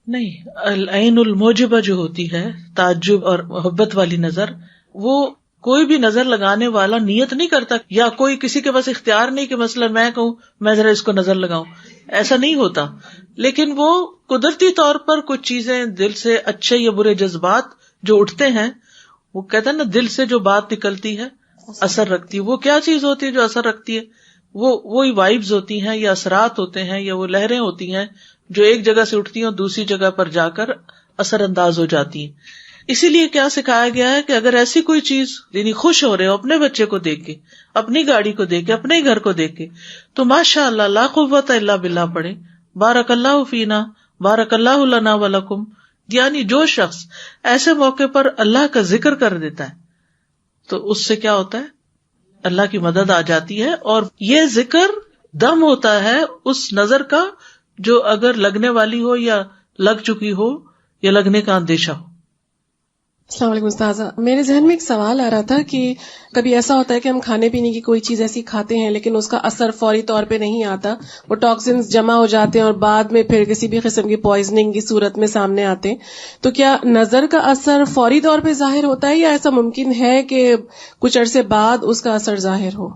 نہیں، العین الموجبہ جو ہوتی ہے تعجب اور محبت والی نظر، وہ کوئی بھی نظر لگانے والا نیت نہیں کرتا، یا کوئی کسی کے پاس اختیار نہیں کہ مثلا میں کہوں میں ذرا اس کو نظر لگاؤں، ایسا نہیں ہوتا. لیکن وہ قدرتی طور پر کچھ چیزیں دل سے اچھے یا برے جذبات جو اٹھتے ہیں، وہ کہتے ہیں نا دل سے جو بات نکلتی ہے اثر رکھتی ہے. وہ کیا چیز ہوتی ہے جو اثر رکھتی ہے؟ وہی وائبز ہوتی ہیں یا اثرات ہوتے ہیں یا وہ لہریں ہوتی ہیں جو ایک جگہ سے اٹھتی ہیں اور دوسری جگہ پر جا کر اثر انداز ہو جاتی ہیں. اسی لیے کیا سکھایا گیا ہے کہ اگر ایسی کوئی چیز یعنی خوش ہو رہے ہو اپنے بچے کو دیکھ کے، اپنی گاڑی کو دیکھ کے، اپنے گھر کو دیکھ کے، تو ماشاء اللہ لا قوت الا باللہ پڑھیں، بارک اللہ فینا بارک اللہ لنا ولکم. یعنی جو شخص ایسے موقع پر اللہ کا ذکر کر دیتا ہے تو اس سے کیا ہوتا ہے؟ اللہ کی مدد آ جاتی ہے. اور یہ ذکر دم ہوتا ہے اس نظر کا جو اگر لگنے والی ہو یا لگ چکی ہو یا لگنے کا اندیشہ ہو. السلام علیکم استاذہ، میرے ذہن میں ایک سوال آ رہا تھا کہ کبھی ایسا ہوتا ہے کہ ہم کھانے پینے کی کوئی چیز ایسی کھاتے ہیں لیکن اس کا اثر فوری طور پہ نہیں آتا، وہ ٹاکسنز جمع ہو جاتے ہیں اور بعد میں پھر کسی بھی قسم کی پوائزننگ کی صورت میں سامنے آتے ہیں. تو کیا نظر کا اثر فوری طور پہ ظاہر ہوتا ہے یا ایسا ممکن ہے کہ کچھ عرصے بعد اس کا اثر ظاہر ہو؟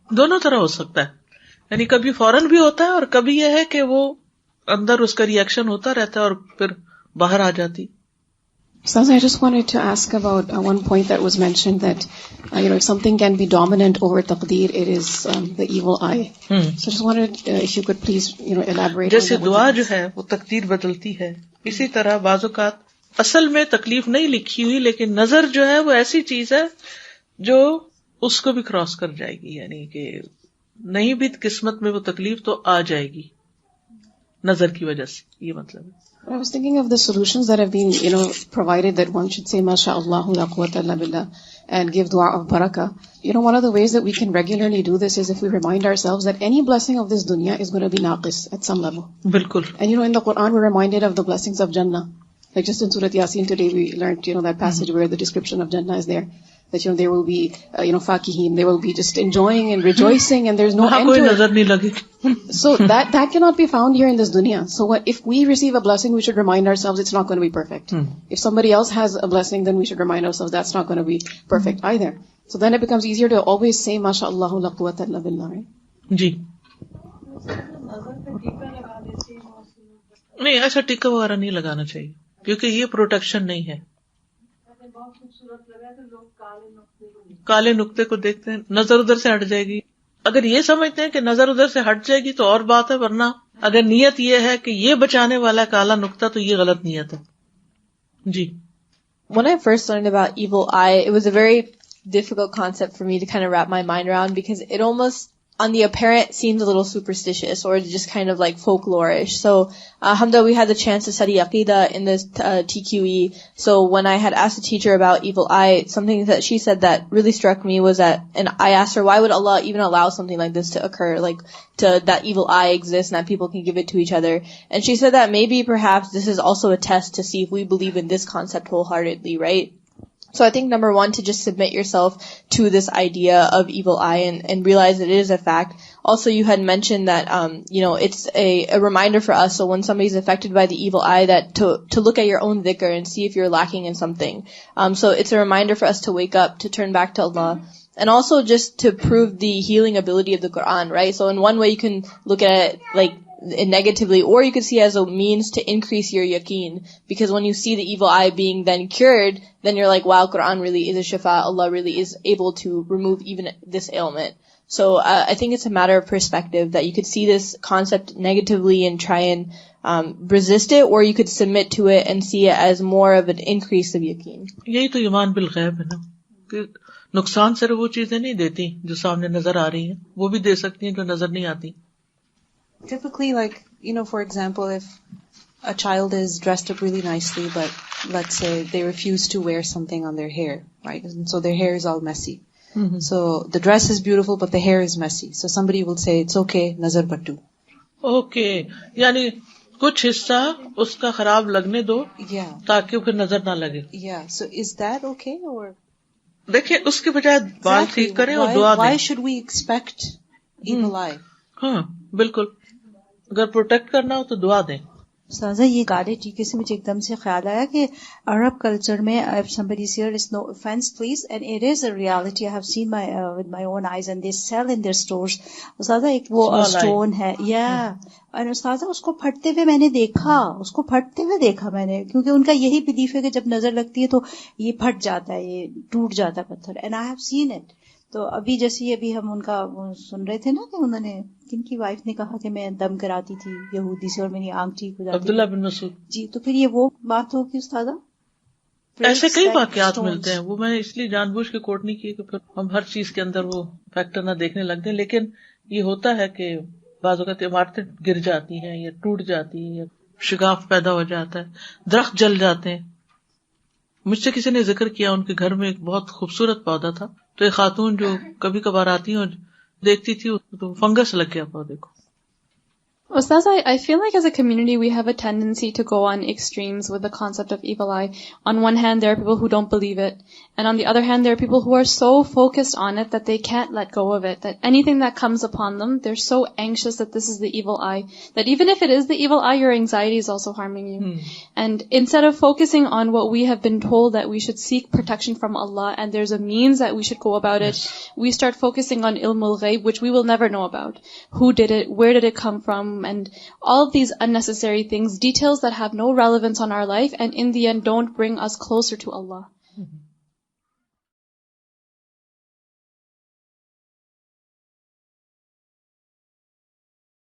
دونوں طرح ہو سکتا ہے، یعنی کبھی فوراً بھی ہوتا ہے اور کبھی یہ ہے کہ وہ اندر اس کا ری ایکشن ہوتا رہتا ہے اور پھر باہر آ جاتی. So I just wanted to ask about one point that was mentioned that if something can be dominant over taqdeer, it is the evil eye. So I just wanted if you could please elaborate. جیسے دعا جو ہے وہ تقدیر بدلتی ہے، اسی طرح بعض اوقات اصل میں تکلیف نہیں لکھی ہوئی لیکن نظر جو ہے وہ ایسی چیز ہے جو اس کو بھی کراس کر جائے گی، یعنی کہ نہیں بھی قسمت میں وہ تکلیف تو آ جائے گی نظر کی وجہ سے. یہ مطلب ہے. I was thinking of the solutions that have been, provided, that one should say, MashaAllah, la quwwata illa billah, and give dua of barakah. One of the ways that we can regularly do this is if we remind ourselves that any blessing of this dunya is going to be naqis at some level. Bilkul. And in the Quran we're reminded of the blessings of Jannah. Like just in Surah Yasin today we learned, that passage where the description of Jannah is there. That, there will be, fakihin, they will be just enjoying and rejoicing and there's no end to it. nazar nahi lagi. So that cannot be found here in this dunya. So if we receive a blessing, we should remind ourselves it's not going to be perfect. If somebody else has a blessing, then we should remind ourselves that's not going to be perfect either. So then it becomes easier to always say, MashaAllah, la quwwata illa billah, right? جی نہیں، ایسا ٹکا وغیرہ نہیں لگانا چاہیے کیونکہ یہ protection نہیں ہے. کالے نقطے کو دیکھتے ہیں نظر ادھر سے ہٹ جائے گی. اگر یہ سمجھتے ہیں کہ نظر ادھر سے ہٹ جائے گی تو اور بات ہے، ورنہ اگر نیت یہ ہے کہ یہ بچانے والا کالا نقطہ تو یہ غلط نیت ہے. جی. When I first learned about evil eye, it was a very difficult concept for me to kind of wrap my mind around, because it almost, on the apparent, seems a little superstitious or just kind of like folklorish. So, alhamdulillah, we had the chance to study Aqidah in this TQE. So when I had asked the teacher about evil eye, something that she said that really struck me was that, and I asked her, why would Allah even allow something like this to occur, like that evil eye exists and that people can give it to each other? And she said that maybe perhaps this is also a test to see if we believe in this concept wholeheartedly, right? So I think number one, to just submit yourself to this idea of evil eye and realize that it is a fact. Also, you had mentioned that, it's a reminder for us. So when somebody's affected by the evil eye, that to look at your own dhikr and see if you're lacking in something. So it's a reminder for us to wake up, to turn back to Allah. And also just to prove the healing ability of the Quran, right? So in one way you can look at it like negatively, or you could see it as a means to increase your yaqeen, because when you see the evil eye being then cured, then you're like, wow, Quran really is a shifa, Allah really is able to remove even this ailment. So I think it's a matter of perspective, that you could see this concept negatively and try and resist it, or you could submit to it and see it as more of an increase of yaqeen. یہی تو ایمان بالغیب ہے نا, کہ نقصان صرف وہ چیزیں نہیں دیتی جو سامنے نظر آ رہی ہیں, وہ بھی دے سکتی ہیں جو نظر نہیں آتی. Typically, like, for example, if a child is dressed up really nicely, but let's say they refuse to wear something on their hair, right? And so their hair is all messy. Mm-hmm. So the dress is beautiful, but the hair is messy. So somebody will say, it's okay, nazar battu. Okay. یعنی کچھ حصہ اس کا خراب لگنے دو, تاکہ پھر نظر نہ لگے. Yeah. So is that okay, or? دیکھیں, اس کے بجائے بال ٹھیک کریں اور دعا دیں. Why should we expect evil eye? ہاں بالکل, اگر پروٹیکٹ کرنا ہو تو دعا دیں. سازا, یہ گاڑے ٹیکے سے مجھے ایک دم سے خیال آیا کہ عرب کلچر میں, if somebody is here, it's no offense please, and it is a reality, I have seen with my own eyes, and they sell in their stores. سازا ایک وہ اسٹون ہے, اور سازا اس کو پھٹتے ہوئے میں نے دیکھا, میں نے, کیونکہ ان کا یہی بلیف ہے کہ جب نظر لگتی ہے تو یہ پھٹ جاتا ہے, یہ ٹوٹ جاتا ہے پتھر, and I have seen it. تو ابھی جیسے ابھی ہم ان کا سن رہے تھے نا کہ انہوں نے, کن کی وائف نے کہا کہ میں دم کراتی تھی یہودی سے اور میری آنکھ ٹھیک ہو جاتی, عبداللہ بن مسعود. جی, تو پھر یہ وہ بات ہوگی استاذہ. ایسے کئی واقعات ملتے ہیں, وہ میں اس لیے جان بوجھ کے کوٹ نہیں کی کہ پھر ہم ہر چیز کے اندر وہ فیکٹر نہ دیکھنے لگ جائیں, لیکن یہ ہوتا ہے کہ بعض اوقات عمارتیں گر جاتی ہیں یا ٹوٹ جاتی ہیں یا شگاف پیدا ہو جاتا ہے, درخت جل جاتے ہیں. مجھ سے کسی نے ذکر کیا, ان کے گھر میں ایک بہت خوبصورت پودا تھا, تو ایک خاتون جو کبھی کبھار آتی ہیں اور دیکھتی تھی تو فنگس لگ گیا پودے کو. Ustaz, I feel like as a community we have a tendency to go on extremes with the concept of evil eye. On one hand, there are people who don't believe it. And on the other hand, there are people who are so focused on it that they can't let go of it. That anything that comes upon them, they're so anxious that this is the evil eye, that even if it is the evil eye, your anxiety is also harming you. And instead of focusing on what we have been told that we should seek protection from Allah and there's a means that we should go about it, we start focusing on ilmul ghaib, which we will never know about. Who did it? Where did it come from? And all of these unnecessary things, details that have no relevance on our life and in the end don't bring us closer to Allah.